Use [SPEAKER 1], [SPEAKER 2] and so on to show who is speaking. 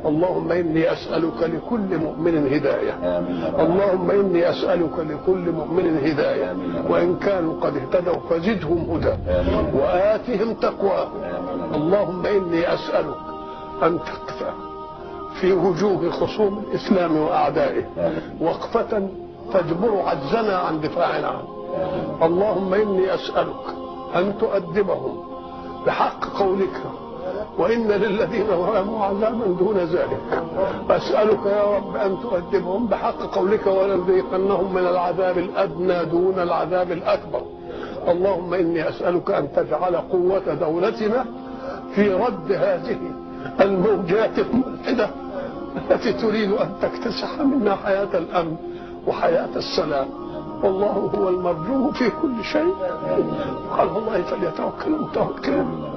[SPEAKER 1] اللهم إني أسألك لكل مؤمن هداية. اللهم إني أسألك لكل مؤمن هداية، وإن كانوا قد اهتدوا فزدهم هدى وآتهم تقواهم. اللهم إني أسألك أن تقف في وجوه خصوم الإسلام وأعدائه وقفة تجبر عجزنا عن دفاعنا عنه. اللهم إني أسألك أن تؤدبهم بحق قولك، وإن للذين ظلموا عذابا دون ذلك. أسألك يا رب أن تؤدبهم بحق قولك ولنذيقنهم من العذاب الأدنى دون العذاب الأكبر. اللهم إني أسألك أن تجعل قوة دولتنا في رد هذه الموجات الملحدة التي تريد أن تكتسح منا حياة الأمن وحياة السلام. والله هو المرجو في كل شيء. على الله فليتوكل المتوكلون.